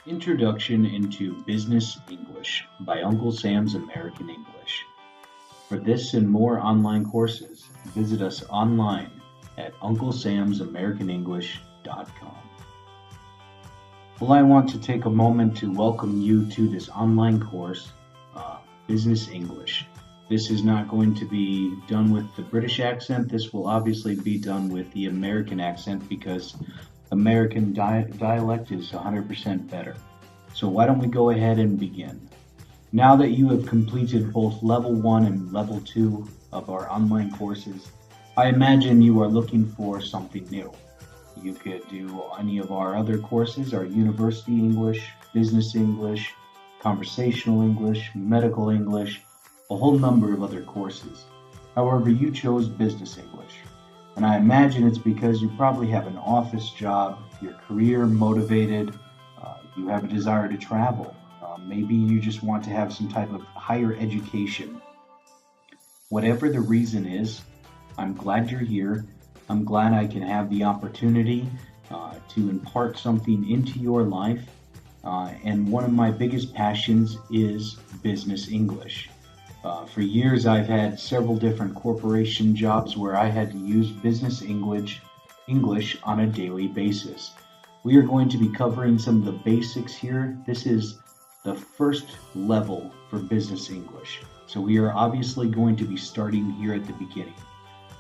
Introduction into Business English by Uncle Sam's American English. For this and more online courses, visit us online at unclesamsamericanenglish.com. Well, I want to take a moment to welcome you to this online course, Business English. This is not going to be done with the British accent. This will obviously be done with the American accent because American dialect is 100% better. So why don't we go ahead and begin? Now that you have completed both level 1 and level 2 of our online courses, I imagine you are looking for something new. You could do any of our other courses, our University English, Business English, Conversational English, Medical English, a whole number of other courses. However, you chose Business English. And I imagine it's because you probably have an office job, you're career motivated, you have a desire to travel. Maybe you just want to have some type of higher education. Whatever the reason is, I'm glad you're here. I'm glad I can have the opportunity to impart something into your life. And one of my biggest passions is Business English. For years, I've had several different corporation jobs where I had to use Business English on a daily basis. We are going to be covering some of the basics here. This is the first level for Business English. So we are obviously going to be starting here at the beginning.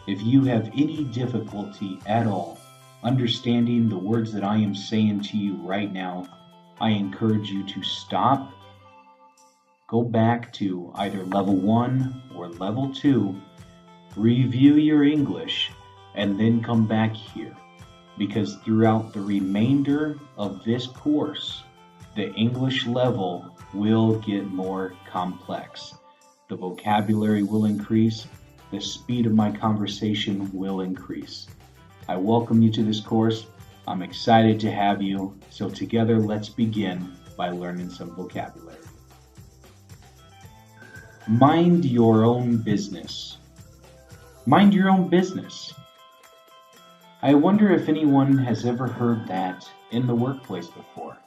If you have any difficulty at all understanding the words that I am saying to you right now, I encourage you to stop. Go back to either level 1 or level 2, review your English, and then come back here. Because throughout the remainder of this course, the English level will get more complex. The vocabulary will increase, the speed of my conversation will increase. I welcome you to this course. I'm excited to have you. So together, let's begin by learning some vocabulary. Mind your own business. Mind your own business. I wonder if anyone has ever heard that in the workplace before.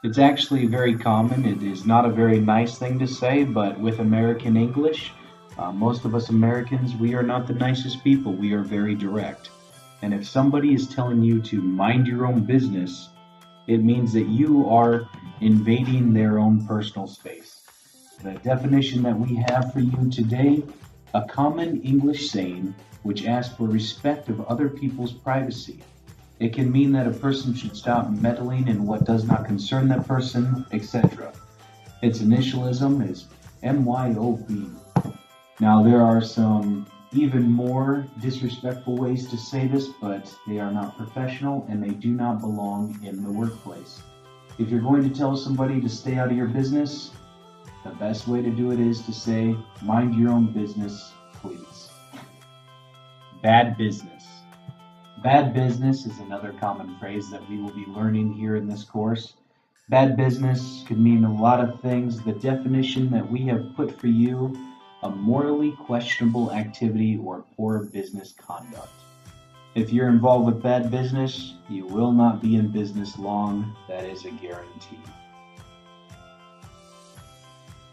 It's actually very common. It is not a very nice thing to say, but with American English, most of us Americans, we are not the nicest people. We are very direct. And if somebody is telling you to mind your own business, it means that you are invading their own personal space. The definition that we have for you today, a common English saying which asks for respect of other people's privacy. It can mean that a person should stop meddling in what does not concern that person, etc. Its initialism is MYOB. Now there are some even more disrespectful ways to say this, but they are not professional and they do not belong in the workplace. If you're going to tell somebody to stay out of your business, the best way to do it is to say, mind your own business, please. Bad business. Bad business is another common phrase that we will be learning here in this course. Bad business could mean a lot of things. The definition that we have put for you, a morally questionable activity or poor business conduct. If you're involved with bad business, you will not be in business long. That is a guarantee.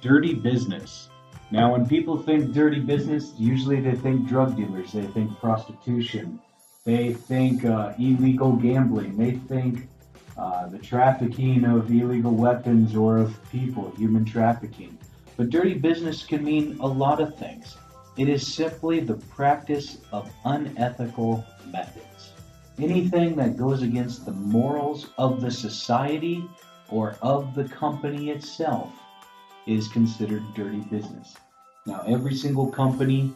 Dirty business. Now, when people think dirty business, usually they think drug dealers, they think prostitution, they think illegal gambling, they think the trafficking of illegal weapons or of people, human trafficking. But dirty business can mean a lot of things. It is simply the practice of unethical methods. Anything that goes against the morals of the society or of the company itself is considered dirty business. Now, every single company,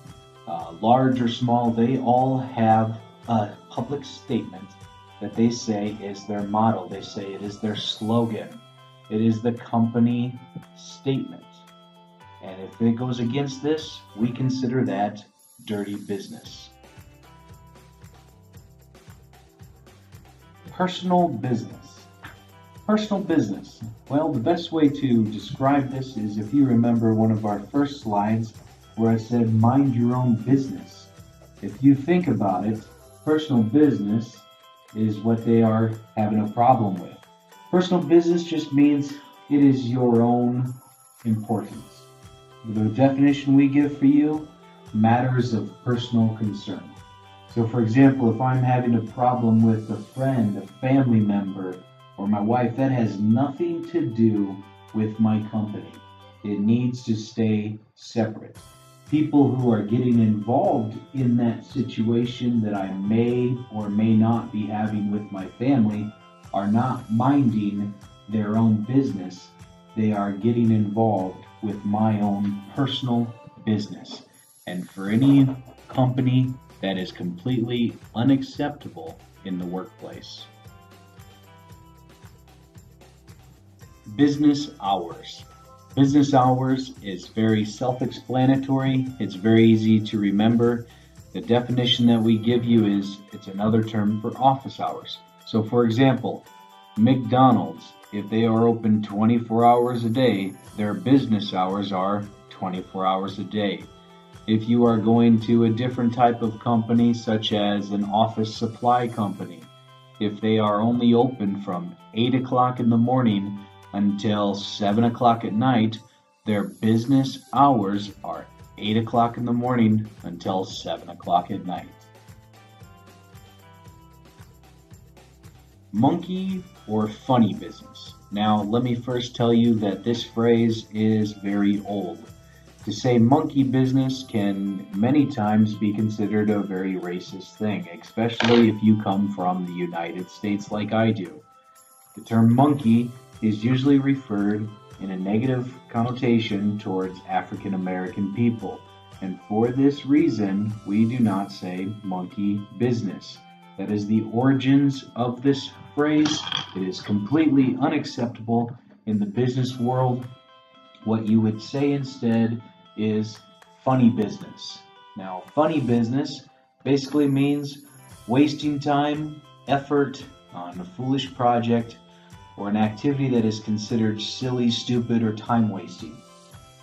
large or small, they all have a public statement that they say is their motto. They say it is their slogan. It is the company statement. And if it goes against this, we consider that dirty business. Personal business. Personal business. Well, the best way to describe this is if you remember one of our first slides where I said mind your own business. If you think about it, personal business is what they are having a problem with. Personal business just means it is your own importance. The definition we give for you, matters of personal concern. So, for example, if I'm having a problem with a friend, a family member, or my wife, that has nothing to do with my company. It needs to stay separate. People who are getting involved in that situation that I may or may not be having with my family are not minding their own business. They are getting involved with my own personal business. And for any company, that is completely unacceptable in the workplace. Business hours. Business hours is very self-explanatory. It's very easy to remember. The definition that we give you is it's another term for office hours. So for example, McDonald's, if they are open 24 hours a day, their business hours are 24 hours a day. If you are going to a different type of company, such as an office supply company, if they are only open from 8 o'clock in the morning until 7 o'clock at night, their business hours are 8 o'clock in the morning until 7 o'clock at night. Monkey or funny business. Now, let me first tell you that this phrase is very old. To say monkey business can many times be considered a very racist thing, especially if you come from the United States like I do. The term monkey is usually referred in a negative connotation towards African American people, and for this reason, we do not say monkey business. That is the origins of this phrase. It is completely unacceptable in the business world. What you would say instead is funny business. Now, funny business basically means wasting time, effort on a foolish project or an activity that is considered silly, stupid, or time wasting.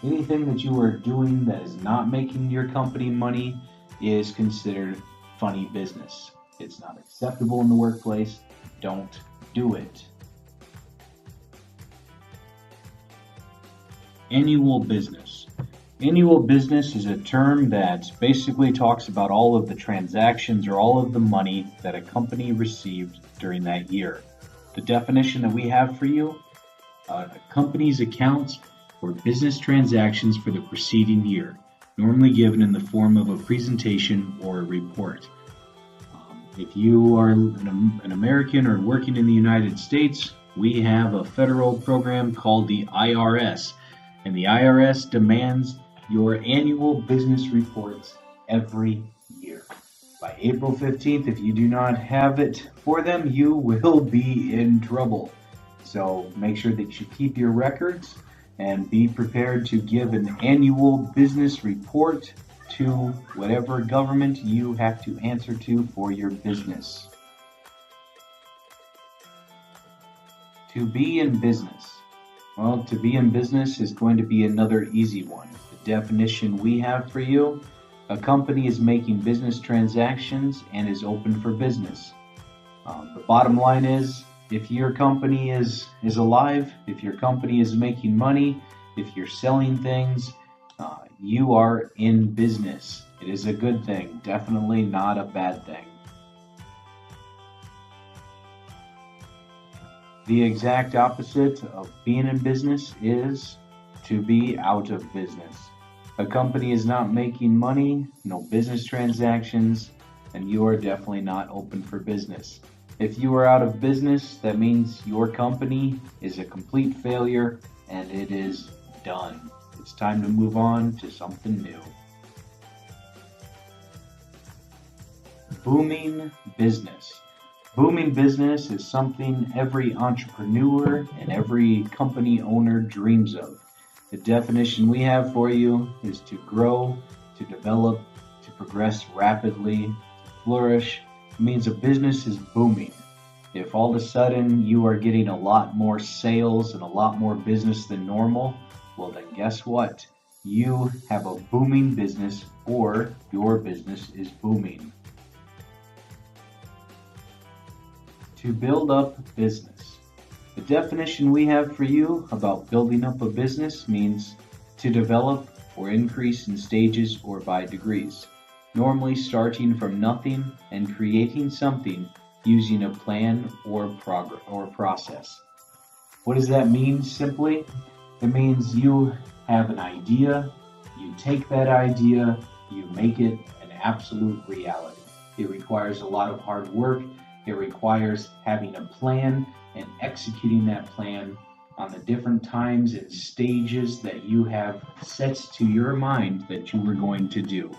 Anything that you are doing that is not making your company money is considered funny business. It's not acceptable in the workplace. Don't do it. Annual business. Annual business is a term that basically talks about all of the transactions or all of the money that a company received during that year. The definition that we have for you, a company's accounts for business transactions for the preceding year, normally given in the form of a presentation or a report. If you are an American or working in the United States, we have a federal program called the IRS, and the IRS demands your annual business reports every year. By April 15th, if you do not have it for them, you will be in trouble. So make sure that you keep your records and be prepared to give an annual business report to whatever government you have to answer to for your business. To be in business. Well, to be in business is going to be another easy one. The definition we have for you, a company is making business transactions and is open for business. The bottom line is, if your company is alive, if your company is making money, if you're selling things, you are in business. It is a good thing, definitely not a bad thing. The exact opposite of being in business is to be out of business. A company is not making money, no business transactions, and you are definitely not open for business. If you are out of business, that means your company is a complete failure and it is done. It's time to move on to something new. Booming business. Booming business is something every entrepreneur and every company owner dreams of. The definition we have for you is to grow, to develop, to progress rapidly, to flourish. It means a business is booming. If all of a sudden you are getting a lot more sales and a lot more business than normal, well then guess what? You have a booming business, or your business is booming. To build up business. The definition we have for you about building up a business means to develop or increase in stages or by degrees, normally starting from nothing and creating something using a plan or process. What does that mean simply? It means you have an idea, you take that idea, you make it an absolute reality. It requires a lot of hard work. It requires having a plan and executing that plan on the different times and stages that you have set to your mind that you were going to do.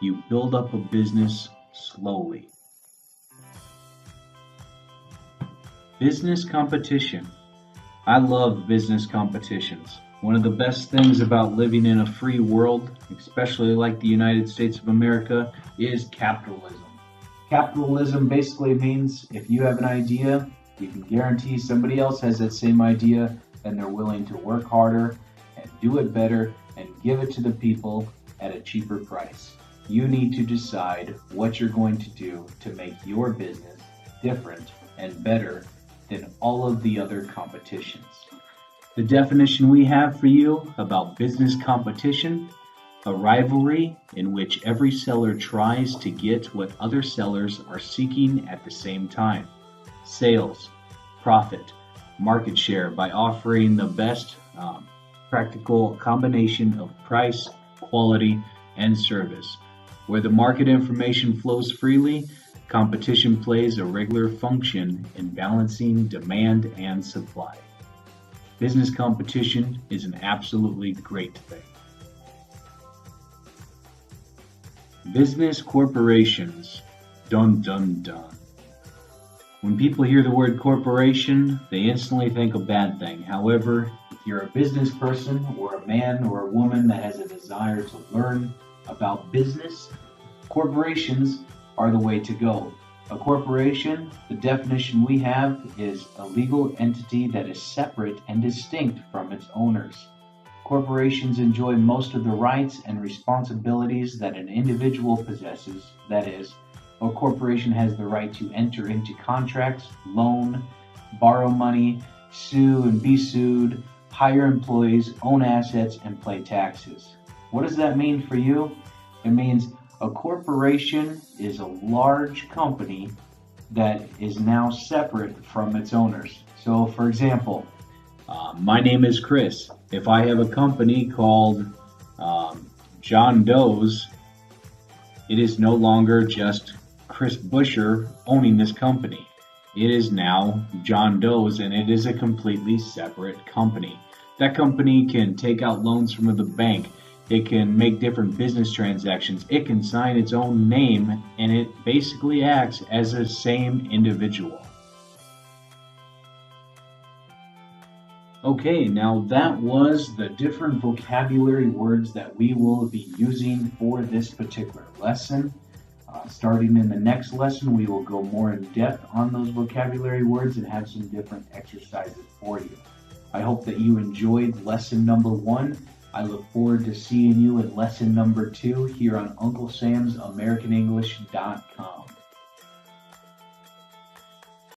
You build up a business slowly. Business competition. I love business competitions. One of the best things about living in a free world, especially like the United States of America, is capitalism. Capitalism basically means if you have an idea, you can guarantee somebody else has that same idea, and they're willing to work harder and do it better and give it to the people at a cheaper price. You need to decide what you're going to do to make your business different and better than all of the other competitions. The definition we have for you about business competition: a rivalry in which every seller tries to get what other sellers are seeking at the same time. Sales, profit, market share by offering the best practical combination of price, quality, and service. Where the market information flows freely, competition plays a regular function in balancing demand and supply. Business competition is an absolutely great thing. Business corporations. Dun dun dun. When people hear the word corporation, they instantly think a bad thing. However, if you're a business person or a man or a woman that has a desire to learn about business, corporations are the way to go. A corporation, the definition we have, is a legal entity that is separate and distinct from its owners. Corporations enjoy most of the rights and responsibilities that an individual possesses. That is, a corporation has the right to enter into contracts, loan, borrow money, sue and be sued, hire employees, own assets, and pay taxes. What does that mean for you? It means a corporation is a large company that is now separate from its owners. So, for example, my name is Chris. If I have a company called John Doe's, it is no longer just Chris Busher owning this company. It is now John Doe's, and it is a completely separate company. That company can take out loans from the bank. It can make different business transactions. It can sign its own name, and it basically acts as a same individual. Okay, now that was the different vocabulary words that we will be using for this particular lesson. Starting in the next lesson, we will go more in depth on those vocabulary words and have some different exercises for you. I hope that you enjoyed lesson number 1. I look forward to seeing you in lesson number 2 here on UncleSam'sAmericanEnglish.com.